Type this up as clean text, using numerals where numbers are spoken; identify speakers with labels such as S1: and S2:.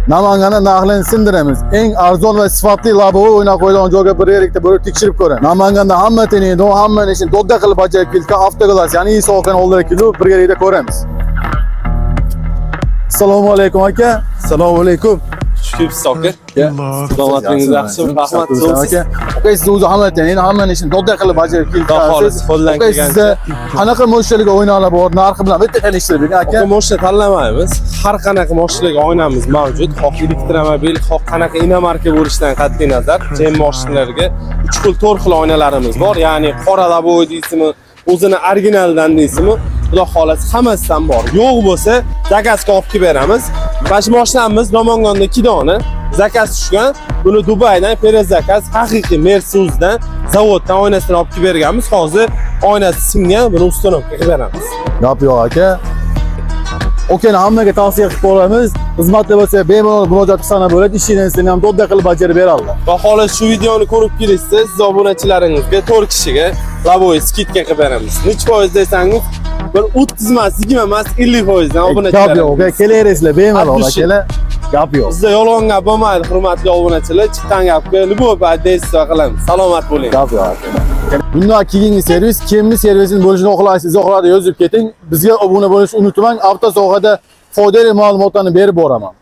S1: Namangan'da narxlarni sindiramiz. Eng arzon va sifatli laboviy o'ynab qo'yilgan joyga bir yerlikda bo'lib tekshirib ko'ring. Namanganda hamma teniydi, hamma ishini dodda qilib bajarib kelgan avtoglas, ya'ni Isoqan oldida kelib bir yerlikda ko'ramiz. Assalomu alaykum aka.
S2: Assalomu alaykum.
S3: Shukrib Soker. Salomatligingiz yaxshimi? Rahmat
S1: aka. Aka siz o'zi hamma teniydi, hamma ishini dodda qilib bajarib kelgansiz.
S3: Qo'ldan
S1: kelgancha qanaqa mo'shalik o'yinlar bor, narxi bilan bitta tanishtirib bering aka.
S3: Moshina tanlamaymiz. Har qanaqa moshinaga o'ynamiz mavjud. Xoh elektromobil, xoh qanaqa inomarka bo'lishidan qat'iy nazar, jam mashinalarga 3 xil 4 xil oynalarimiz bor. Ya'ni qora laboviy deysizmi, o'zini originaldan deysizmi, xudo xolasi hammasidan bor. Yo'q bo'lsa, zakazga olib kelib beramiz. Mana shu mashinamiz Namangonda 2 dona zakaz tushgan. Buni Dubaydan perez zakaz, haqiqiy Mercedesdan zavoddan oynasini olib kelib berganmiz. Hozir oynasi singan, buni uстановka qilib beramiz.
S1: Gap yo'q aka. Okeyni hammaga tavsiya qilib qo'yamiz. Xizmatli bo'lsa, bemalol murojaat qilsana bo'ladi, ishingizni ham dodda qilib bajarib beradi.
S3: Va xolos shu videoni ko'rib kelishsiz, siz obunachilaringizga 4 kishiga laboviy skidka qilib beramiz. Necha foiz desangiz, bir 30 emas, 20 emas, 50% dan obunachilar.
S1: Gap yo'q, aka, kelaverasizlar bemalol akalar. Gap yo'q.
S3: Bizda yolg'on gap bo'lmaydi, hurmatli obunachilar. Chiqqan gapga любой deysiz va qilamiz. Salomat bo'ling.
S1: Gap yo'q aka. Bundan keyingi servis kimni servisining bo'lishini xohlaysiz, izohlarda yozib keting. Bizga obuna bo'lishni unutmang. Avto sohada foydali ma'lumotlarni berib boraman.